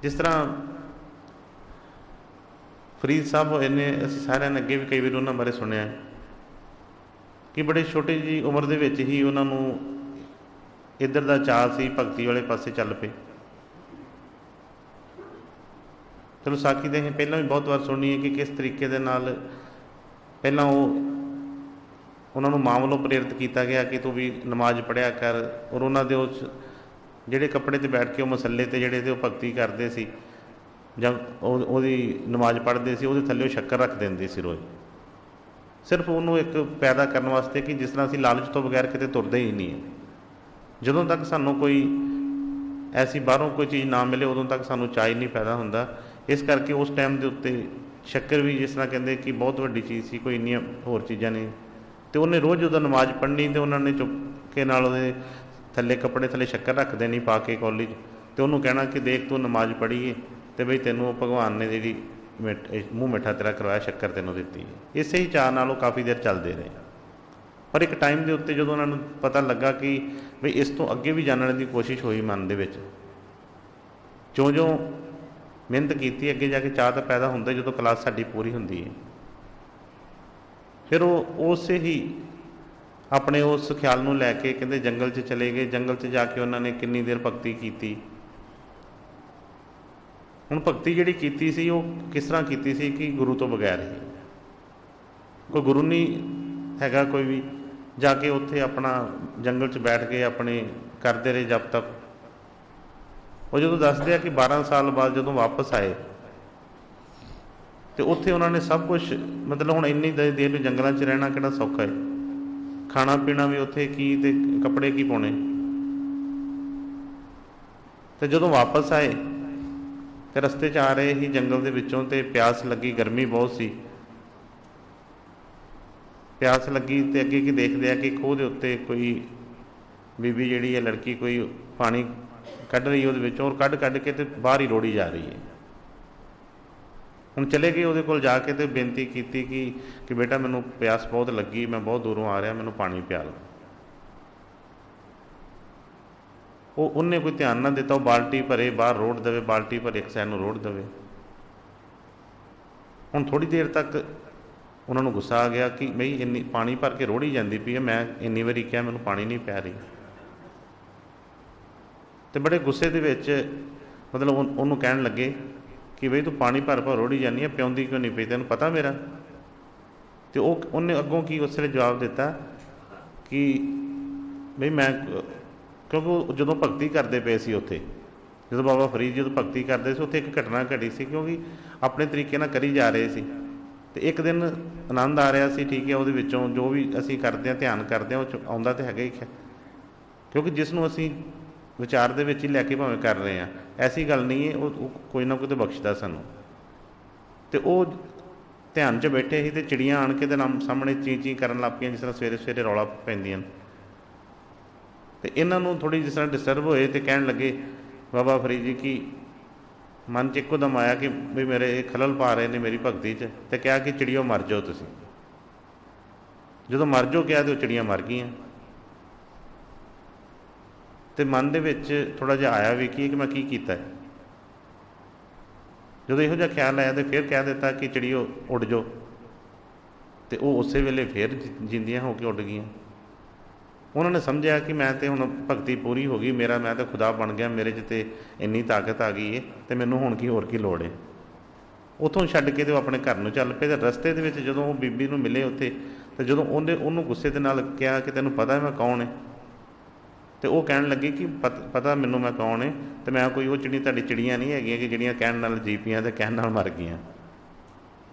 जिस तरह फरीद साहब इन्ने असीं सारिਆਂ ने अगे भी कई बार उन्होंने बारे सुनिया कि बड़े छोटी जी उम्र दे विच ही उन्होंने इधर का चाह सी भगती वाले पासे चल पे। चलो साखी तो अं पहला भी बहुत बार सुनी है कि किस तरीके दे नाल पहला वो उन्होंने माँ वालों प्रेरित किया गया कि तू भी नमाज पढ़िया कर, और उन्होंने उस जिहड़े कपड़े ते बैठ के मसले ते जिहड़े ते भगती करते सी जां ओहदी नमाज पढ़ते सी उहदे थल्ले शक्कर रख देंदे सी रोज़, सिर्फ उन्होंने एक पैदा करने वास्ते कि जिस तरह असीं लालच तो बगैर किते तुरदे ही नहीं है। जदों तक सानूं कोई ऐसी बाहरों कोई चीज़ ना मिले उदों तक सानूं चाह ही नहीं पैदा हुंदा। इस करके उस टाइम के उत्ते शक्कर भी जिस तरह कहते कि बहुत वड्डी चीज़ सी, कोई इन्नियां होर चीज़ां नहीं। तो उन्हें रोज़ उदों नमाज पढ़नी तो उन्होंने चुपके नाल उहदे थल्ले कपड़े थल्ले शक्कर रख देनी पा के कौली तो उन्होंने कहना कि देख तू नमाज पढ़ी है तो बई तेनों भगवान ने जी मूँह मिठा तेरा करवाया, शक्कर तेनों दी है। इस ही चाह नाल काफ़ी देर चलते रहे। पर एक टाइम के उत्ते जो उन्होंने पता लगा कि बई इस तो अगे भी जानने की कोशिश हुई मन दे विच, जो मेहनत की अगे जाके चाह तो पैदा होंगे जो क्लास साडी पूरी होंदी है। फिर वो उस ही अपने उस ख्याल नूं लैके कहते जंगल च चले गए। जंगल च जाके उन्होंने कितनी देर भगती की। हुण भगती जिहड़ी कीती सी वो किस तरह की सी कि गुरु तो बगैर ही, कोई गुरु नहीं हैगा कोई भी, जाके उत्थे अपना जंगल च बैठ के अपने करते रहे जब तक। वो जो दसदे कि 12 साल बाद जो वापस आए तो उत्थे उन्होंने सब कुछ मतलब हुण इन्नी देर जंगलों च रहना किहड़ा सौखा है, खाना पीना भी उत्थे की ते कपड़े की पाने। तो जो वापस आए तो रस्ते च आ रहे ही जंगल के विचों तो प्यास लगी, गर्मी बहुत सी, प्यास लगी तो अगे की देखते हैं कि खूह के उत्ते कोई बीबी जिहड़ी है लड़की कोई पानी कढ़ रही है उहदे विचों, और कढ़ के तो बाहर ही रोड़ी जा रही है। हुण चले गए उहदे कोल जाके तो बेनती की कि बेटा मैनू प्यास बहुत लगी, मैं बहुत दूरों आ रहा, मैनू पानी पिया लो। उन्हें कोई ध्यान ना दिता, वो बाल्टी भरे बाहर रोड़ देवे, बाल्टी भरे एक साइड रोड़ देवे। हुण थोड़ी देर तक उन्होंने गुस्सा आ गया कि बई इन्नी पानी भर के रोड़ी जाती पई है, मैं इन्नी बारी कहा मैनू पानी नहीं पै रही। तो बड़े गुस्से दे विच मतलब उन्होंने कहन लगे कि बई तू पानी भर भर रोड़ी जानी है, प्याउंदी क्यों नहीं पई, तैनूं पता मेरा। तो उन्हें अगों की उस वे जवाब दिता कि बई मैं, क्योंकि जो भगती करते पे सी उत्थे, जो बाबा फरीद जो भगती करते थे उत्थे एक घटना घटी सी, क्योंकि अपने तरीके नाल करी जा रहे सी। तो एक दिन आनंद आ रहा सी, ठीक है, उहदे विचों जो भी असीं करते हैं ध्यान करते हैं वो आउंदा तो हैगा ही, क्योंकि जिसनों असीं विचार दे विच ही लैके भावें कर रहे हैं, ऐसी गल नहीं है, वो कोई ना कोई तो बख्शदा सानूं। तो वो ध्यान च बैठे ही तो चिड़ियाँ आण के नाम सामने ची ची करन लग पईआं, जिस तरह सवेरे सवेरे रौला पैंदियां। तो इन्हों थोड़ी जिस तरह डिस्टर्ब होए तो कहन लगे बाबा फरीद जी की मन च इक्को दम आया कि भी मेरे खलल पा रहे हैं मेरी भगती च, तो कहा कि चिड़ियों मर जाओ तुसीं। जो मर जाओ कहा तो चिड़ियाँ मर गईयां। तो मन दे विच थोड़ा जिहा आया भी कि मैं की कीता है। जो इहो जिहा ख्याल आया तो फिर कह दिता कि चिड़ियों उड़ जाओ, तो वो उस वेले फिर जिंदियां होकर उड़ गईयां। उन्होंने समझा कि मैं तो हुण भगती पूरी हो गई, मेरा मैं तो खुदा बन गया, मेरे च तो इन्नी ताकत आ गई है, तो मैनूं हुण की होर की लोड़ है। उत्थों छड्ड के तो अपने घर नूं चल पे। तो रस्ते दे विच जदों वो बीबी नूं मिले उत्थे, तो जदों उन्होंने गुस्से दे नाल कहा कि तैनूं पता है मैं कौन है, तो वह कहण लगी कि पता मैनूं मैं कौन है, तो मैं कोई वो तुहाडी चिड़ियाँ नहीं हैगियां कि जिहड़ियां कहण नाल जी पईआं ते कहण नाल मर गईयां।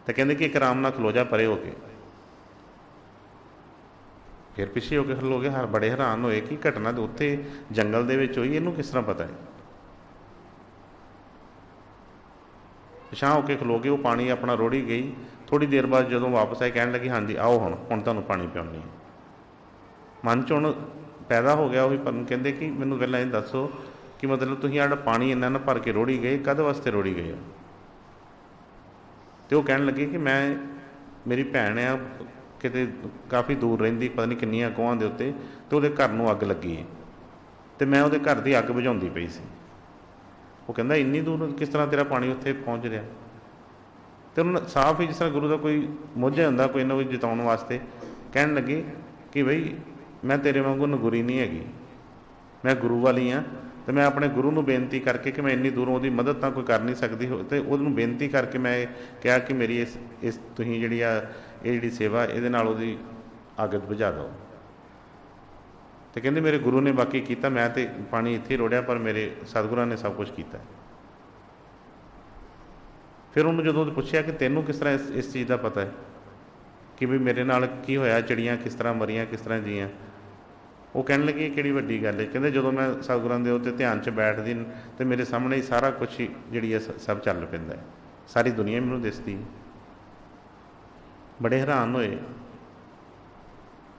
तो कहंदे कि एक आराम नाल खलो जा परे हो के। फिर पिछे होकर खलो गए, हर बड़े हैरान होए कि घटना तो उत्थे जंगल दे विच होई, इहनूं किस तरह पता है। पिछां होकर खलो गए, वो पानी अपना रोड़ी गई। थोड़ी देर बाद जदों वापस आए कहण लगी हाँ जी आओ हुण तुहानूं पानी पिआउणी है। मन च हुण पैदा हो गया वही पर कहते कि मैनूं पहलां ये दसो कि मतलब तुसीं आड़ा पानी इन्ना ना भर के रोड़ी गए, कद वास्ते रोड़ी गए। तो वो कहण लगे कि मैं मेरी भैन आ किते काफ़ी दूर रहिंदी, पता नहीं किन्नियां कोहां दे उत्ते, तो उहदे घर नूं अग लगी है, तो मैं उहदे घर दी अग बुझाउंदी पई सी। ਉਹ ਕਹਿੰਦਾ ਇੰਨੀ ਦੂਰ ਕਿਸ ਤਰ੍ਹਾਂ ਤੇਰਾ ਪਾਣੀ ਉੱਥੇ ਪਹੁੰਚ ਰਿਹਾ। ਅਤੇ ਉਹਨਾਂ ਨੇ ਸਾਫ਼ ਹੀ ਜਿਸ ਤਰ੍ਹਾਂ ਗੁਰੂ ਦਾ ਕੋਈ ਮੋਝਾ ਹੁੰਦਾ ਕੋਈ ਨਾ ਕੋਈ ਜਿਤਾਉਣ ਵਾਸਤੇ, ਕਹਿਣ ਲੱਗੇ ਕਿ ਬਈ ਮੈਂ ਤੇਰੇ ਵਾਂਗੂ ਨਗੁਰੀ ਨਹੀਂ ਹੈਗੀ, ਮੈਂ ਗੁਰੂ ਵਾਲੀ ਹਾਂ, ਅਤੇ ਮੈਂ ਆਪਣੇ ਗੁਰੂ ਨੂੰ ਬੇਨਤੀ ਕਰਕੇ ਕਿ ਮੈਂ ਇੰਨੀ ਦੂਰੋਂ ਉਹਦੀ ਮਦਦ ਤਾਂ ਕੋਈ ਕਰ ਨਹੀਂ ਸਕਦੀ, ਅਤੇ ਉਹਨੂੰ ਬੇਨਤੀ ਕਰਕੇ ਮੈਂ ਕਿਹਾ ਕਿ ਮੇਰੀ ਇਸ ਤੁਸੀਂ ਜਿਹੜੀ ਆ ਇਹ ਜਿਹੜੀ ਸੇਵਾ ਇਹਦੇ ਨਾਲ ਉਹਦੀ ਅੱਗ ਬੁਝਾ ਦਿਓ। ਅਤੇ ਕਹਿੰਦੇ ਮੇਰੇ ਗੁਰੂ ਨੇ ਬਾਕੀ ਕੀਤਾ, ਮੈਂ ਤਾਂ ਪਾਣੀ ਇੱਥੇ ਰੋੜਿਆ, ਪਰ ਮੇਰੇ ਸਤਿਗੁਰਾਂ ਨੇ ਸਭ ਕੁਛ ਕੀਤਾ। ਫਿਰ ਉਹਨੂੰ ਜਦੋਂ ਪੁੱਛਿਆ ਕਿ ਤੈਨੂੰ ਕਿਸ ਤਰ੍ਹਾਂ ਇਸ ਚੀਜ਼ ਦਾ ਪਤਾ ਹੈ ਕਿ ਵੀ ਮੇਰੇ ਨਾਲ ਕੀ ਹੋਇਆ, ਚਿੜੀਆਂ ਕਿਸ ਤਰ੍ਹਾਂ ਮਰੀਆਂ, ਕਿਸ ਤਰ੍ਹਾਂ ਜੀਆਂ, ਉਹ ਕਹਿਣ ਲੱਗੇ ਇਹ ਕਿਹੜੀ ਵੱਡੀ ਗੱਲ ਹੈ। ਕਹਿੰਦੇ ਜਦੋਂ ਮੈਂ ਸਤਿਗੁਰਾਂ ਦੇ ਉੱਤੇ ਧਿਆਨ 'ਚ ਬੈਠਦੀ ਅਤੇ ਮੇਰੇ ਸਾਹਮਣੇ ਹੀ ਸਾਰਾ ਕੁਛ ਜਿਹੜੀ ਹੈ ਸਭ ਚੱਲ ਪੈਂਦਾ ਹੈ, ਸਾਰੀ ਦੁਨੀਆ ਮੈਨੂੰ ਦਿਸਦੀ। ਬੜੇ ਹੈਰਾਨ ਹੋਏ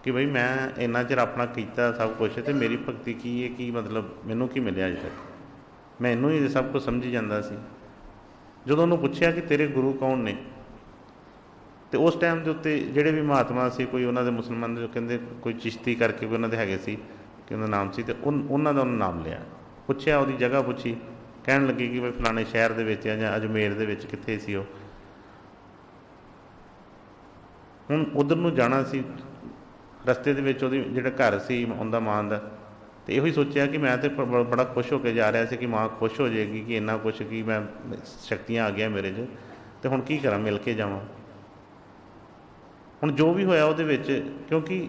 ਕਿ ਬਈ ਮੈਂ ਇੰਨਾ ਚਿਰ ਆਪਣਾ ਕੀਤਾ ਸਭ ਕੁਛ, ਅਤੇ ਮੇਰੀ ਭਗਤੀ ਕੀ ਹੈ, ਕੀ ਮਤਲਬ ਮੈਨੂੰ ਕੀ ਮਿਲਿਆ ਅਜੇ ਤੱਕ, ਮੈਂ ਇਹਨੂੰ ਹੀ ਸਭ ਕੁਝ ਸਮਝੀ ਜਾਂਦਾ ਸੀ। ਜਦੋਂ ਉਹਨੂੰ ਪੁੱਛਿਆ ਕਿ ਤੇਰੇ ਗੁਰੂ ਕੌਣ ਨੇ, ਅਤੇ ਉਸ ਟਾਈਮ ਦੇ ਉੱਤੇ ਜਿਹੜੇ ਵੀ ਮਹਾਤਮਾ ਸੀ, ਕੋਈ ਉਹਨਾਂ ਦੇ ਮੁਸਲਮਾਨ ਦੇ ਕਹਿੰਦੇ ਕੋਈ ਚਿਸ਼ਤੀ ਕਰਕੇ ਕੋਈ ਉਹਨਾਂ ਦੇ ਹੈਗੇ ਸੀ ਕਿ ਉਹਨਾਂ ਦਾ ਨਾਮ ਸੀ, ਅਤੇ ਉਹਨਾਂ ਦਾ ਉਹਨੇ ਨਾਮ ਲਿਆ। ਪੁੱਛਿਆ ਉਹਦੀ ਜਗ੍ਹਾ ਪੁੱਛੀ, ਕਹਿਣ ਲੱਗੀ ਕਿ ਬਈ ਫਲਾਣੇ ਸ਼ਹਿਰ ਦੇ ਵਿੱਚ ਜਾਂ ਅਜਮੇਰ ਦੇ ਵਿੱਚ ਕਿੱਥੇ ਸੀ ਉਹ। ਹੁਣ ਉੱਧਰ ਨੂੰ ਜਾਣਾ ਸੀ, ਰਸਤੇ ਦੇ ਵਿੱਚ ਉਹਦੀ ਜਿਹੜਾ ਘਰ ਸੀ ਉਹਦਾ ਮਾਂ ਦਾ, ਅਤੇ ਇਹੋ ਹੀ ਸੋਚਿਆ ਕਿ ਮੈਂ ਤਾਂ ਬੜਾ ਖੁਸ਼ ਹੋ ਕੇ ਜਾ ਰਿਹਾ ਸੀ ਕਿ ਮਾਂ ਖੁਸ਼ ਹੋ ਜਾਏਗੀ ਕਿ ਇੰਨਾ ਕੁਛ ਕਿ ਮੈਂ ਸ਼ਕਤੀਆਂ ਆ ਗਈਆਂ ਮੇਰੇ 'ਚ, ਅਤੇ ਹੁਣ ਕੀ ਕਰਾਂ, ਮਿਲ ਕੇ ਜਾਵਾਂ। ਹੁਣ ਜੋ ਵੀ ਹੋਇਆ ਉਹਦੇ ਵਿੱਚ, ਕਿਉਂਕਿ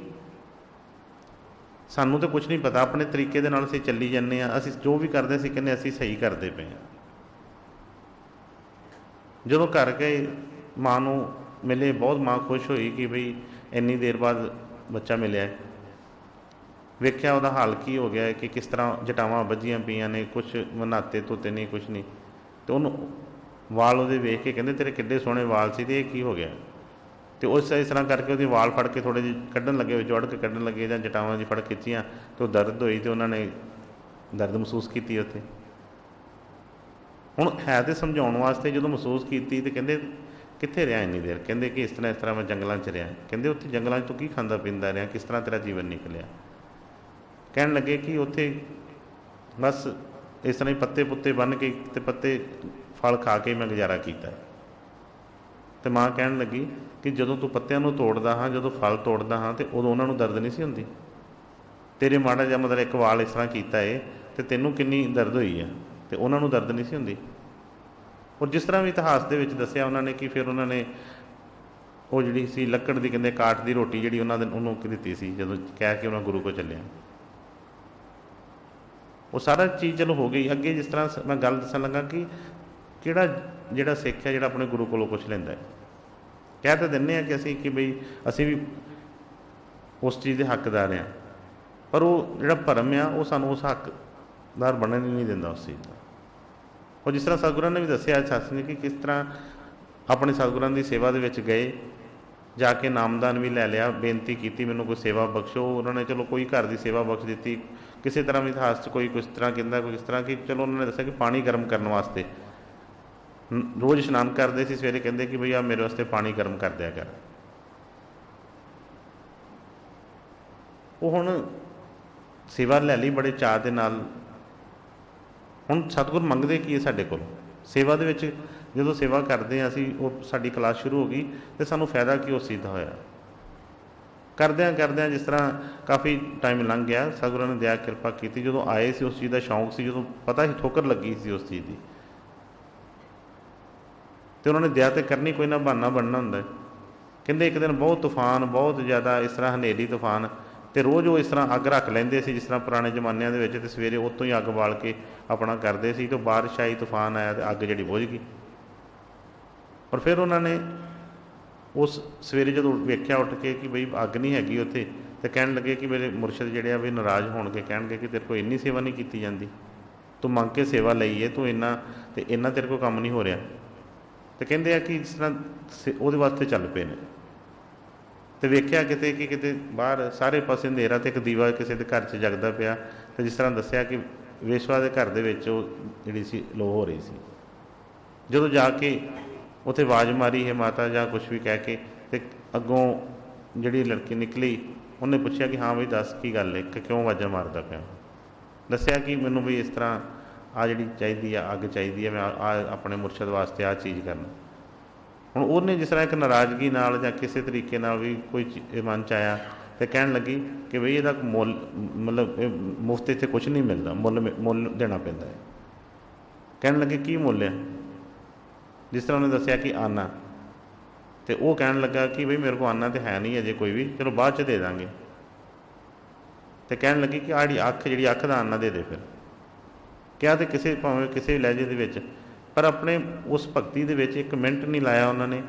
ਸਾਨੂੰ ਤਾਂ ਕੁਛ ਨਹੀਂ ਪਤਾ, ਆਪਣੇ ਤਰੀਕੇ ਦੇ ਨਾਲ ਅਸੀਂ ਚੱਲੀ ਜਾਂਦੇ ਹਾਂ, ਅਸੀਂ ਜੋ ਵੀ ਕਰਦੇ ਅਸੀਂ ਕਹਿੰਦੇ ਅਸੀਂ ਸਹੀ ਕਰਦੇ ਪਏ ਹਾਂ। ਜਦੋਂ ਘਰ ਗਏ ਮਾਂ ਨੂੰ ਮਿਲੇ, ਬਹੁਤ ਮਾਂ ਖੁਸ਼ ਹੋਈ ਕਿ ਬਈ ਇੰਨੀ ਦੇਰ ਬਾਅਦ ਬੱਚਾ ਮਿਲਿਆ। ਵੇਖਿਆ ਉਹਦਾ ਹਾਲ ਕੀ ਹੋ ਗਿਆ ਕਿ ਕਿਸ ਤਰ੍ਹਾਂ ਜਟਾਵਾਂ ਵੱਜੀਆਂ ਪਈਆਂ ਨੇ, ਕੁਛ ਨਹਾਤੇ ਧੋਤੇ ਨਹੀਂ, ਕੁਛ ਨਹੀਂ, ਅਤੇ ਉਹਨੂੰ ਵਾਲ ਉਹਦੇ ਵੇਖ ਕੇ ਕਹਿੰਦੇ ਤੇਰੇ ਕਿੱਡੇ ਸੋਹਣੇ ਵਾਲ ਸੀ, ਅਤੇ ਇਹ ਕੀ ਹੋ ਗਿਆ। ਅਤੇ ਇਸ ਤਰ੍ਹਾਂ ਕਰਕੇ ਉਹਦੇ ਵਾਲ ਫੜ ਕੇ ਥੋੜ੍ਹੇ ਜਿਹੇ ਕੱਢਣ ਲੱਗੇ, ਵਿੱਚ ਵੜ ਕੇ ਕੱਢਣ ਲੱਗੇ, ਜਾਂ ਜਟਾਵਾਂ ਜੀ ਫੜ ਖਿੱਚੀਆਂ, ਅਤੇ ਉਹ ਦਰਦ ਹੋਈ, ਅਤੇ ਉਹਨਾਂ ਨੇ ਦਰਦ ਮਹਿਸੂਸ ਕੀਤੀ ਉੱਥੇ। ਹੁਣ ਹੈ ਤਾਂ ਸਮਝਾਉਣ ਵਾਸਤੇ, ਜਦੋਂ ਮਹਿਸੂਸ ਕੀਤੀ ਤਾਂ ਕਹਿੰਦੇ ਕਿੱਥੇ ਰਿਹਾ ਇੰਨੀ ਦੇਰ, ਕਹਿੰਦੇ ਕਿ ਇਸ ਤਰ੍ਹਾਂ ਮੈਂ ਜੰਗਲਾਂ 'ਚ ਰਿਹਾ। ਕਹਿੰਦੇ ਉੱਥੇ ਜੰਗਲਾਂ 'ਚ ਤੂੰ ਕੀ ਖਾਂਦਾ ਪੀਂਦਾ ਰਿਹਾ, ਕਿਸ ਤਰ੍ਹਾਂ ਤੇਰਾ ਜੀਵਨ ਨਿਕਲਿਆ। ਕਹਿਣ ਲੱਗੇ ਕਿ ਉੱਥੇ ਬਸ ਇਸ ਤਰ੍ਹਾਂ ਹੀ ਪੱਤੇ ਪੁੱਤੇ ਬੰਨ੍ਹ ਕੇ ਅਤੇ ਪੱਤੇ ਫਲ ਖਾ ਕੇ ਮੈਂ ਗੁਜ਼ਾਰਾ ਕੀਤਾ। ਅਤੇ ਮਾਂ ਕਹਿਣ ਲੱਗੀ ਕਿ ਜਦੋਂ ਤੂੰ ਪੱਤਿਆਂ ਨੂੰ ਤੋੜਦਾ ਹਾਂ, ਜਦੋਂ ਫਲ ਤੋੜਦਾ ਹਾਂ, ਅਤੇ ਉਦੋਂ ਉਹਨਾਂ ਨੂੰ ਦਰਦ ਨਹੀਂ ਸੀ ਹੁੰਦੀ। ਤੇਰੇ ਮਾੜਾ ਜਿਹਾ ਮਤਲਬ ਇੱਕ ਵਾਲ ਇਸ ਤਰ੍ਹਾਂ ਕੀਤਾ ਹੈ ਅਤੇ ਤੈਨੂੰ ਕਿੰਨੀ ਦਰਦ ਹੋਈ ਆ, ਅਤੇ ਉਹਨਾਂ ਨੂੰ ਦਰਦ ਨਹੀਂ ਸੀ ਹੁੰਦੀ। ਔਰ ਜਿਸ ਤਰ੍ਹਾਂ ਵੀ ਇਤਿਹਾਸ ਦੇ ਵਿੱਚ ਦੱਸਿਆ ਉਹਨਾਂ ਨੇ ਕਿ ਫਿਰ ਉਹਨਾਂ ਨੇ ਉਹ ਜਿਹੜੀ ਸੀ ਲੱਕੜ ਦੀ ਕਹਿੰਦੇ ਕਾਠ ਦੀ ਰੋਟੀ ਜਿਹੜੀ ਉਹਨੂੰ ਦਿੱਤੀ ਸੀ, ਜਦੋਂ ਕਹਿ ਕੇ ਉਹਨਾਂ ਗੁਰੂ ਕੋਲ ਚੱਲਿਆ। ਉਹ ਸਾਰਾ ਚੀਜ਼ ਚਲੋ ਹੋ ਗਈ। ਅੱਗੇ ਜਿਸ ਤਰ੍ਹਾਂ ਮੈਂ ਗੱਲ ਦੱਸਣ ਲੱਗਾ ਕਿ ਕਿਹੜਾ ਜਿਹੜਾ ਸਿੱਖ ਹੈ ਜਿਹੜਾ ਆਪਣੇ ਗੁਰੂ ਕੋਲੋਂ ਕੁਛ ਲੈਂਦਾ ਹੈ, ਕਹਿ ਤਾਂ ਦਿੰਦੇ ਹਾਂ ਕਿ ਬਈ ਅਸੀਂ ਵੀ ਉਸ ਚੀਜ਼ ਦੇ ਹੱਕਦਾਰ ਹਾਂ, ਪਰ ਉਹ ਜਿਹੜਾ ਭਰਮ ਆ ਉਹ ਸਾਨੂੰ ਉਸ ਹੱਕਦਾਰ ਬਣਨ ਹੀ ਨਹੀਂ ਦਿੰਦਾ ਉਸ ਚੀਜ਼ ਦਾ। ਉਹ ਜਿਸ ਤਰ੍ਹਾਂ ਸਤਿਗੁਰਾਂ ਨੇ ਵੀ ਦੱਸਿਆ ਸੱਸ ਨੇ ਕਿ ਕਿਸ ਤਰ੍ਹਾਂ ਆਪਣੇ ਸਤਿਗੁਰਾਂ ਦੀ ਸੇਵਾ ਦੇ ਵਿੱਚ ਗਏ, ਜਾ ਕੇ ਨਾਮਦਾਨ ਵੀ ਲੈ ਲਿਆ, ਬੇਨਤੀ ਕੀਤੀ ਮੈਨੂੰ ਕੋਈ ਸੇਵਾ ਬਖਸ਼ੋ। ਉਹਨਾਂ ਨੇ ਚਲੋ ਕੋਈ ਘਰ ਦੀ ਸੇਵਾ ਬਖਸ਼ ਦਿੱਤੀ। ਕਿਸੇ ਤਰ੍ਹਾਂ ਵੀ ਇਤਿਹਾਸ 'ਚ ਕੋਈ ਕਿਸ ਤਰ੍ਹਾਂ ਕਹਿੰਦਾ, ਕੋਈ ਕਿਸ ਤਰ੍ਹਾਂ ਕਿ ਚਲੋ ਉਹਨਾਂ ਨੇ ਦੱਸਿਆ ਕਿ ਪਾਣੀ ਗਰਮ ਕਰਨ ਵਾਸਤੇ ਰੋਜ਼ ਇਸ਼ਨਾਨ ਕਰਦੇ ਸੀ, ਸਵੇਰੇ ਕਹਿੰਦੇ ਕਿ ਬਈ ਆ ਮੇਰੇ ਵਾਸਤੇ ਪਾਣੀ ਗਰਮ ਕਰ ਦਿਆ ਕਰ। ਉਹ ਹੁਣ ਸੇਵਾ ਲੈ ਲਈ ਬੜੇ ਚਾਅ ਦੇ ਨਾਲ। ਹੁਣ ਸਤਿਗੁਰ ਮੰਗਦੇ ਕੀ ਹੈ ਸਾਡੇ ਕੋਲ ਸੇਵਾ ਦੇ ਵਿੱਚ। ਜਦੋਂ ਸੇਵਾ ਕਰਦੇ ਹਾਂ ਅਸੀਂ, ਉਹ ਸਾਡੀ ਕਲਾਸ ਸ਼ੁਰੂ ਹੋ ਗਈ, ਅਤੇ ਸਾਨੂੰ ਫਾਇਦਾ ਕੀ ਉਸ ਚੀਜ਼ ਦਾ ਹੋਇਆ। ਕਰਦਿਆਂ ਜਿਸ ਤਰ੍ਹਾਂ ਕਾਫੀ ਟਾਈਮ ਲੰਘ ਗਿਆ, ਸਤਿਗੁਰਾਂ ਨੇ ਦਇਆ ਕਿਰਪਾ ਕੀਤੀ। ਜਦੋਂ ਆਏ ਸੀ ਉਸ ਚੀਜ਼ ਦਾ ਸ਼ੌਂਕ ਸੀ, ਜਦੋਂ ਪਤਾ ਸੀ ਠੋਕਰ ਲੱਗੀ ਸੀ ਉਸ ਚੀਜ਼ ਦੀ, ਅਤੇ ਉਹਨਾਂ ਨੇ ਦਇਆ ਤਾਂ ਕਰਨੀ, ਕੋਈ ਨਾ ਬਹਾਨਾ ਬਣਨਾ ਹੁੰਦਾ। ਕਹਿੰਦੇ ਇੱਕ ਦਿਨ ਬਹੁਤ ਤੂਫਾਨ, ਬਹੁਤ ਜ਼ਿਆਦਾ ਇਸ ਤਰ੍ਹਾਂ ਹਨੇਰੀ ਤੂਫਾਨ, ਅਤੇ ਰੋਜ਼ ਉਹ ਇਸ ਤਰ੍ਹਾਂ ਅੱਗ ਰੱਖ ਲੈਂਦੇ ਸੀ ਜਿਸ ਤਰ੍ਹਾਂ ਪੁਰਾਣੇ ਜ਼ਮਾਨਿਆਂ ਦੇ ਵਿੱਚ, ਅਤੇ ਸਵੇਰੇ ਉੱਤੋਂ ਹੀ ਅੱਗ ਬਾਲ ਕੇ ਆਪਣਾ ਕਰਦੇ ਸੀ। ਅਤੇ ਬਾਰਿਸ਼ ਆਈ, ਤੂਫਾਨ ਆਇਆ, ਅਤੇ ਅੱਗ ਜਿਹੜੀ ਬੁਝ ਗਈ। ਔਰ ਫਿਰ ਉਹਨਾਂ ਨੇ ਉਸ ਸਵੇਰੇ ਜਦੋਂ ਵੇਖਿਆ ਉੱਠ ਕੇ ਕਿ ਬਈ ਅੱਗ ਨਹੀਂ ਹੈਗੀ ਉੱਥੇ, ਅਤੇ ਕਹਿਣ ਲੱਗੇ ਕਿ ਮੇਰੇ ਮੁਰਸ਼ਿਦ ਜਿਹੜੇ ਆ ਵੀ ਨਾਰਾਜ਼ ਹੋਣਗੇ, ਕਹਿਣਗੇ ਕਿ ਤੇਰੇ ਕੋਲ ਇੰਨੀ ਸੇਵਾ ਨਹੀਂ ਕੀਤੀ ਜਾਂਦੀ, ਤੂੰ ਮੰਗ ਕੇ ਸੇਵਾ ਲਈ ਹੈ, ਤੂੰ ਇੰਨਾ ਤੇਰੇ ਕੋਲ ਕੰਮ ਨਹੀਂ ਹੋ ਰਿਹਾ। ਅਤੇ ਕਹਿੰਦੇ ਆ ਕਿ ਜਿਸ ਤਰ੍ਹਾਂ ਉਹਦੇ ਵਾਸਤੇ ਚੱਲ ਪਏ ਨੇ, ਅਤੇ ਵੇਖਿਆ ਕਿਤੇ ਬਾਹਰ ਸਾਰੇ ਪਾਸੇ ਹਨੇਰਾ, ਅਤੇ ਇੱਕ ਦੀਵਾ ਕਿਸੇ ਦੇ ਘਰ 'ਚ ਜਗਦਾ ਪਿਆ। ਅਤੇ ਜਿਸ ਤਰ੍ਹਾਂ ਦੱਸਿਆ ਕਿ ਵੇਸ਼ਵਾ ਦੇ ਘਰ ਦੇ ਵਿੱਚ ਉਹ ਜਿਹੜੀ ਸੀ ਲੋ ਹੋ ਰਹੀ ਸੀ। ਜਦੋਂ ਜਾ ਕੇ ਉੱਥੇ ਆਵਾਜ਼ ਮਾਰੀ ਹੈ ਮਾਤਾ ਜਾਂ ਕੁਛ ਵੀ ਕਹਿ ਕੇ, ਅਤੇ ਅੱਗੋਂ ਜਿਹੜੀ ਲੜਕੀ ਨਿਕਲੀ, ਉਹਨੇ ਪੁੱਛਿਆ ਕਿ ਹਾਂ ਬਈ ਦੱਸ ਕੀ ਗੱਲ ਹੈ, ਕਿ ਕਿਉਂ ਆਵਾਜ਼ਾਂ ਮਾਰਦਾ ਪਿਆ। ਦੱਸਿਆ ਕਿ ਮੈਨੂੰ ਵੀ ਇਸ ਤਰ੍ਹਾਂ ਆ ਜਿਹੜੀ ਚਾਹੀਦੀ ਆ ਅੱਗ ਚਾਹੀਦੀ ਹੈ, ਮੈਂ ਆ ਆਪਣੇ ਮੁਰਸ਼ਦ ਵਾਸਤੇ ਆ ਚੀਜ਼ ਕਰਨਾ। ਹੁਣ ਉਹਨੇ ਜਿਸ ਤਰ੍ਹਾਂ ਇੱਕ ਨਾਰਾਜ਼ਗੀ ਨਾਲ ਜਾਂ ਕਿਸੇ ਤਰੀਕੇ ਨਾਲ ਵੀ ਕੋਈ ਮਨ 'ਚ ਆਇਆ ਅਤੇ ਕਹਿਣ ਲੱਗੀ ਕਿ ਬਈ ਇਹਦਾ ਮੁੱਲ ਮਤਲਬ ਮੁਫਤ ਇੱਥੇ ਕੁਛ ਨਹੀਂ ਮਿਲਦਾ, ਮੁੱਲ ਦੇਣਾ ਪੈਂਦਾ ਹੈ। ਕਹਿਣ ਲੱਗੇ ਕੀ ਮੁੱਲ ਹੈ? ਜਿਸ ਤਰ੍ਹਾਂ ਉਹਨੇ ਦੱਸਿਆ ਕਿ ਆਨਾ, ਅਤੇ ਉਹ ਕਹਿਣ ਲੱਗਾ ਕਿ ਬਈ ਮੇਰੇ ਕੋਲ ਆਨਾ ਤਾਂ ਹੈ ਨਹੀਂ ਅਜੇ ਕੋਈ ਵੀ, ਚਲੋ ਬਾਅਦ 'ਚ ਦੇ ਦਾਂਗੇ। ਅਤੇ ਕਹਿਣ ਲੱਗੀ ਕਿ ਆਹ ਜਿਹੜੀ ਅੱਖ ਦਾ ਆਨਾ ਦੇ ਦੇ। ਫਿਰ ਕਿਹਾ ਤੇ ਕਿਸੇ ਭਾਵੇਂ ਕਿਸੇ ਲਹਿਜੇ ਦੇ ਵਿੱਚ, ਪਰ ਆਪਣੇ ਉਸ ਭਗਤੀ ਦੇ ਵਿੱਚ ਇੱਕ ਮਿੰਟ ਨਹੀਂ ਲਾਇਆ ਉਹਨਾਂ ਨੇ।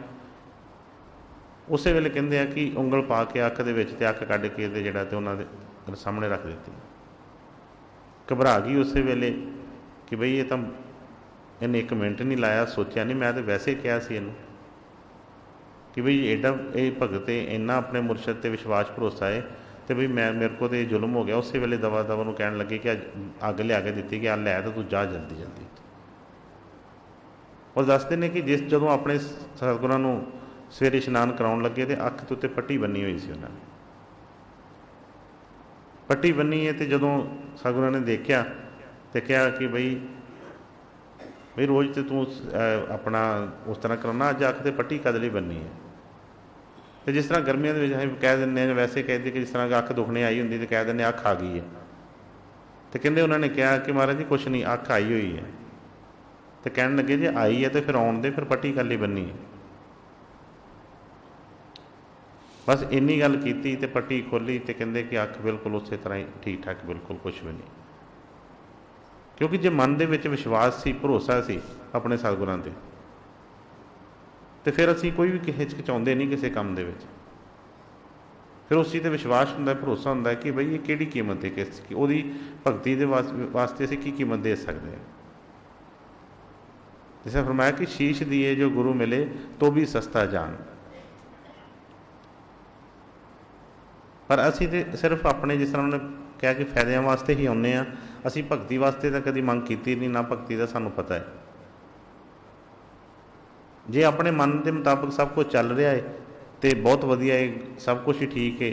ਉਸੇ ਵੇਲੇ ਕਹਿੰਦੇ ਆ ਕਿ ਉਂਗਲ ਪਾ ਕੇ ਅੱਖ ਦੇ ਵਿੱਚ ਅਤੇ ਅੱਖ ਕੱਢ ਕੇ ਅਤੇ ਜਿਹੜਾ ਤੇ ਉਹਨਾਂ ਦੇ ਸਾਹਮਣੇ ਰੱਖ ਦਿੱਤੀ। ਘਬਰਾ ਗਈ ਉਸੇ ਵੇਲੇ ਕਿ ਬਈ ਇਹ ਤਾਂ ਇਹਨੇ ਇੱਕ ਮਿੰਟ ਨਹੀਂ ਲਾਇਆ, ਸੋਚਿਆ ਨਹੀਂ, ਮੈਂ ਤਾਂ ਵੈਸੇ ਕਿਹਾ ਸੀ ਇਹਨੂੰ ਕਿ ਬਈ ਐਡਾ ਇਹ ਭਗਤ ਇੰਨਾ ਆਪਣੇ ਮੁਰਸ਼ਦ 'ਤੇ ਵਿਸ਼ਵਾਸ ਭਰੋਸਾ ਹੈ, ਅਤੇ ਬਈ ਮੇਰੇ ਕੋਲ ਤਾਂ ਇਹ ਜ਼ੁਲਮ ਹੋ ਗਿਆ। ਉਸੇ ਵੇਲੇ ਦਵਾ ਦਵਾ ਨੂੰ ਕਹਿਣ ਲੱਗੇ ਕਿ ਅੱਗ ਲਿਆ ਕੇ ਦਿੱਤੀ ਕਿ ਆ ਲੈ ਤਾਂ ਤੂੰ ਜਾ ਜਲਦੀ ਜਲਦੀ। ਔਰ ਦੱਸਦੇ ਨੇ ਕਿ ਜਦੋਂ ਆਪਣੇ ਸਤਿਗੁਰਾਂ ਨੂੰ ਸਵੇਰੇ ਇਸ਼ਨਾਨ ਕਰਾਉਣ ਲੱਗੇ ਅਤੇ ਅੱਖ ਦੇ ਉੱਤੇ ਪੱਟੀ ਬੰਨੀ ਹੋਈ ਸੀ ਉਹਨਾਂ ਨੇ। ਪੱਟੀ ਬੰਨੀ ਹੈ ਅਤੇ ਜਦੋਂ ਸਤਿਗੁਰਾਂ ਨੇ ਦੇਖਿਆ ਅਤੇ ਕਿਹਾ ਕਿ ਬਈ ਰੋਜ਼ ਤਾਂ ਤੂੰ ਆਪਣਾ ਉਸ ਤਰ੍ਹਾਂ ਕਰਾਉਣਾ, ਅੱਜ ਅੱਖ 'ਤੇ ਪੱਟੀ ਕਦ ਲਈ ਬੰਨੀ ਹੈ? ਅਤੇ ਜਿਸ ਤਰ੍ਹਾਂ ਗਰਮੀਆਂ ਦੇ ਵਿੱਚ ਅਸੀਂ ਕਹਿ ਦਿੰਦੇ ਹਾਂ, ਵੈਸੇ ਕਹਿੰਦੇ ਕਿ ਜਿਸ ਤਰ੍ਹਾਂ ਅੱਖ ਦੁਖਣੇ ਆਈ ਹੁੰਦੀ ਅਤੇ ਕਹਿ ਦਿੰਦੇ ਅੱਖ ਆ ਗਈ ਹੈ। ਅਤੇ ਕਹਿੰਦੇ ਉਹਨਾਂ ਨੇ ਕਿਹਾ ਕਿ ਮਹਾਰਾਜ ਜੀ ਕੁਛ ਨਹੀਂ, ਅੱਖ ਆਈ ਹੋਈ ਹੈ। ਅਤੇ ਕਹਿਣ ਲੱਗੇ ਜੇ ਆਈ ਹੈ ਤਾਂ ਫਿਰ ਆਉਣ ਦੇ, ਫਿਰ ਪੱਟੀ ਕਰ ਲਈ ਬੰਨੀ ਹੈ। ਬਸ ਇੰਨੀ ਗੱਲ ਕੀਤੀ ਅਤੇ ਪੱਟੀ ਖੋਲ੍ਹੀ ਅਤੇ ਕਹਿੰਦੇ ਕਿ ਅੱਖ ਬਿਲਕੁਲ ਉਸੇ ਤਰ੍ਹਾਂ ਹੀ ਠੀਕ ਠਾਕ, ਬਿਲਕੁਲ ਕੁਛ ਵੀ ਨਹੀਂ। ਕਿਉਂਕਿ ਜੇ ਮਨ ਦੇ ਵਿੱਚ ਵਿਸ਼ਵਾਸ ਸੀ, ਭਰੋਸਾ ਸੀ ਆਪਣੇ ਸਤਿਗੁਰਾਂ 'ਤੇ, ਅਤੇ ਫਿਰ ਅਸੀਂ ਕੋਈ ਵੀ ਹਿਚਕਿਚਾਉਂਦੇ ਨਹੀਂ ਕਿਸੇ ਕੰਮ ਦੇ ਵਿੱਚ। ਫਿਰ ਉਸ ਚੀਜ਼ 'ਤੇ ਵਿਸ਼ਵਾਸ ਹੁੰਦਾ, ਭਰੋਸਾ ਹੁੰਦਾ ਕਿ ਬਈ ਇਹ ਕਿਹੜੀ ਕੀਮਤ ਹੈ, ਉਹਦੀ ਭਗਤੀ ਦੇ ਵਾਸਤੇ ਅਸੀਂ ਕੀ ਕੀਮਤ ਦੇ ਸਕਦੇ ਹਾਂ। ਜਿਸ ਤਰ੍ਹਾਂ ਫਰਮਾਇਆ ਕਿ ਸ਼ੀਸ਼ ਦੀਏ ਜੋ ਗੁਰੂ ਮਿਲੇ ਤੋ ਵੀ ਸਸਤਾ ਜਾਨ। ਪਰ ਅਸੀਂ ਤਾਂ ਸਿਰਫ ਆਪਣੇ, ਜਿਸ ਤਰ੍ਹਾਂ ਉਹਨੇ ਕਿਹਾ ਕਿ ਫਾਇਦਿਆਂ ਵਾਸਤੇ ਹੀ ਆਉਂਦੇ ਹਾਂ, ਅਸੀਂ ਭਗਤੀ ਵਾਸਤੇ ਤਾਂ ਕਦੀ ਮੰਗ ਕੀਤੀ ਨਹੀਂ, ਨਾ ਭਗਤੀ ਦਾ ਸਾਨੂੰ ਪਤਾ ਹੈ। ਜੇ ਆਪਣੇ ਮਨ ਦੇ ਮੁਤਾਬਕ ਸਭ ਕੁਝ ਚੱਲ ਰਿਹਾ ਹੈ ਅਤੇ ਬਹੁਤ ਵਧੀਆ ਹੈ, ਸਭ ਕੁਛ ਹੀ ਠੀਕ ਹੈ,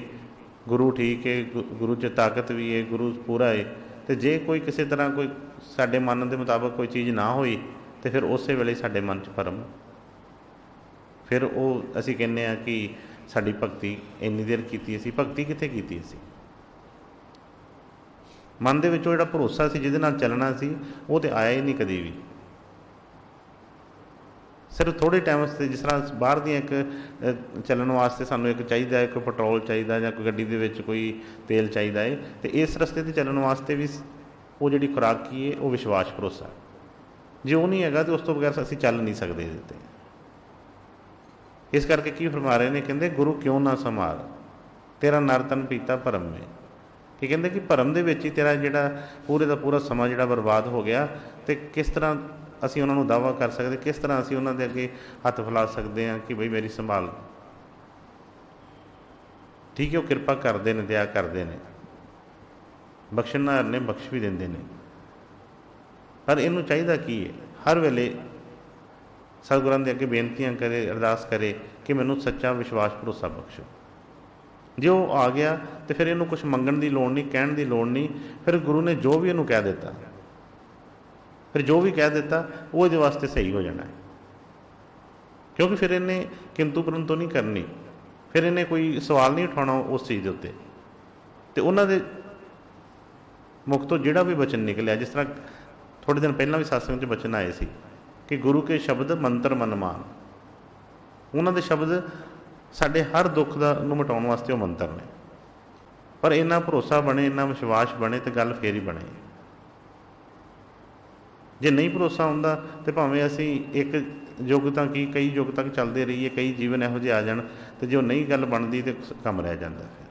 ਗੁਰੂ ਠੀਕ ਹੈ, ਗੁਰੂ 'ਚ ਤਾਕਤ ਵੀ ਹੈ, ਗੁਰੂ ਪੂਰਾ ਹੈ, ਅਤੇ ਜੇ ਕੋਈ ਕਿਸੇ ਤਰ੍ਹਾਂ ਕੋਈ ਸਾਡੇ ਮਨ ਦੇ ਮੁਤਾਬਕ ਕੋਈ ਚੀਜ਼ ਨਾ ਹੋਈ ਅਤੇ ਫਿਰ ਉਸੇ ਵੇਲੇ ਸਾਡੇ ਮਨ 'ਚ ਭਰਮ, ਫਿਰ ਉਹ ਅਸੀਂ ਕਹਿੰਦੇ ਹਾਂ ਕਿ ਸਾਡੀ ਭਗਤੀ ਇੰਨੀ ਦੇਰ ਕੀਤੀ ਅਸੀਂ, ਭਗਤੀ ਕਿੱਥੇ ਕੀਤੀ ਅਸੀਂ? ਮਨ ਦੇ ਵਿੱਚੋਂ ਜਿਹੜਾ ਭਰੋਸਾ ਸੀ, ਜਿਹਦੇ ਨਾਲ ਚੱਲਣਾ ਸੀ, ਉਹ ਤਾਂ ਆਇਆ ਹੀ ਨਹੀਂ ਕਦੀ ਵੀ। ਸਿਰਫ ਥੋੜ੍ਹੇ ਟਾਈਮ ਵਾਸਤੇ, ਜਿਸ ਤਰ੍ਹਾਂ ਬਾਹਰ ਦੀਆਂ ਇੱਕ ਚੱਲਣ ਵਾਸਤੇ ਸਾਨੂੰ ਇੱਕ ਚਾਹੀਦਾ ਹੈ, ਕੋਈ ਪੈਟਰੋਲ ਚਾਹੀਦਾ ਜਾਂ ਕੋਈ ਗੱਡੀ ਦੇ ਵਿੱਚ ਕੋਈ ਤੇਲ ਚਾਹੀਦਾ ਹੈ, ਅਤੇ ਇਸ ਰਸਤੇ 'ਤੇ ਚੱਲਣ ਵਾਸਤੇ ਵੀ ਉਹ ਜਿਹੜੀ ਖੁਰਾਕ ਕੀ ਹੈ, ਉਹ ਵਿਸ਼ਵਾਸ ਭਰੋਸਾ। ਜੇ ਉਹ ਨਹੀਂ ਹੈਗਾ ਤਾਂ ਉਸ ਤੋਂ ਬਗੈਰ ਅਸੀਂ ਚੱਲ ਨਹੀਂ ਸਕਦੇ ਇਹਦੇ 'ਤੇ। ਇਸ ਕਰਕੇ ਕੀ ਫਰਮਾ ਰਹੇ ਨੇ, ਕਹਿੰਦੇ ਗੁਰੂ ਕਿਉਂ ਨਾ ਸੰਭਾਲ, ਤੇਰਾ ਨਰ ਤਨ ਪੀਤਾ ਭਰਮ ਮੇ। ਕਿ ਕਹਿੰਦੇ ਕਿ ਭਰਮ ਦੇ ਵਿੱਚ ਹੀ ਤੇਰਾ ਜਿਹੜਾ ਪੂਰੇ ਦਾ ਪੂਰਾ ਸਮਾਂ ਜਿਹੜਾ ਬਰਬਾਦ ਹੋ ਗਿਆ, ਅਤੇ ਕਿਸ ਤਰ੍ਹਾਂ ਅਸੀਂ ਉਹਨਾਂ ਨੂੰ ਦਾਅਵਾ ਕਰ ਸਕਦੇ, ਕਿਸ ਤਰ੍ਹਾਂ ਅਸੀਂ ਉਹਨਾਂ ਦੇ ਅੱਗੇ ਹੱਥ ਫੈਲਾ ਸਕਦੇ ਹਾਂ ਕਿ ਬਈ ਮੇਰੀ ਸੰਭਾਲ। ਠੀਕ ਹੈ, ਉਹ ਕਿਰਪਾ ਕਰਦੇ ਨੇ, ਦਇਆ ਕਰਦੇ ਨੇ, ਬਖਸ਼ਣਹਾਰ ਨੇ, ਬਖਸ਼ ਵੀ ਦਿੰਦੇ ਨੇ, ਪਰ ਇਹਨੂੰ ਚਾਹੀਦਾ ਕੀ ਹੈ? ਹਰ ਵੇਲੇ ਸਤਿਗੁਰਾਂ ਦੇ ਅੱਗੇ ਬੇਨਤੀਆਂ ਕਰੇ, ਅਰਦਾਸ ਕਰੇ ਕਿ ਮੈਨੂੰ ਸੱਚਾ ਵਿਸ਼ਵਾਸ ਭਰੋਸਾ ਬਖਸ਼ੋ। ਜੇ ਉਹ ਆ ਗਿਆ ਤਾਂ ਫਿਰ ਇਹਨੂੰ ਕੁਛ ਮੰਗਣ ਦੀ ਲੋੜ ਨਹੀਂ, ਕਹਿਣ ਦੀ ਲੋੜ ਨਹੀਂ। ਫਿਰ ਗੁਰੂ ਨੇ ਜੋ ਵੀ ਇਹਨੂੰ ਕਹਿ ਦਿੱਤਾ, ਫਿਰ ਜੋ ਵੀ ਕਹਿ ਦਿੱਤਾ ਉਹ ਇਹਦੇ ਵਾਸਤੇ ਸਹੀ ਹੋ ਜਾਣਾ ਹੈ। ਕਿਉਂਕਿ ਫਿਰ ਇਹਨੇ ਕਿੰਤੂ ਪਰੰਤੂ ਨਹੀਂ ਕਰਨੀ, ਫਿਰ ਇਹਨੇ ਕੋਈ ਸਵਾਲ ਨਹੀਂ ਉਠਾਉਣਾ ਉਸ ਚੀਜ਼ ਦੇ ਉੱਤੇ। ਅਤੇ ਉਹਨਾਂ ਦੇ ਮੁਖ ਤੋਂ ਜਿਹੜਾ ਵੀ ਬਚਨ ਨਿਕਲਿਆ, ਜਿਸ ਤਰ੍ਹਾਂ ਥੋੜ੍ਹੇ ਦਿਨ ਪਹਿਲਾਂ ਵੀ ਸਤਸੰਗ 'ਚ ਬਚਨ ਆਏ ਸੀ ਕਿ ਗੁਰੂ ਕੇ ਸ਼ਬਦ ਮੰਤਰ ਮਨ ਮਾਨ। ਉਹਨਾਂ ਦੇ ਸ਼ਬਦ ਸਾਡੇ ਹਰ ਦੁੱਖ ਨੂੰ ਮਿਟਾਉਣ ਵਾਸਤੇ ਉਹ ਮੰਤਰ ਨੇ। ਪਰ ਇੰਨਾ ਭਰੋਸਾ ਬਣੇ, ਇੰਨਾ ਵਿਸ਼ਵਾਸ ਬਣੇ ਤਾਂ ਗੱਲ ਫੇਰ ਹੀ ਬਣੇ। ਜੇ ਨਹੀਂ ਭਰੋਸਾ ਹੁੰਦਾ ਤਾਂ ਭਾਵੇਂ ਅਸੀਂ ਇੱਕ ਯੁੱਗ ਤਾਂ ਕੀ, ਕਈ ਯੁੱਗ ਤੱਕ ਚੱਲਦੇ ਰਹੀਏ, ਕਈ ਜੀਵਨ ਇਹੋ ਜਿਹੇ ਆ ਜਾਣ, ਅਤੇ ਜੇ ਉਹ ਨਹੀਂ ਗੱਲ ਬਣਦੀ ਤਾਂ ਕੰਮ ਰਹਿ ਜਾਂਦਾ ਫਿਰ।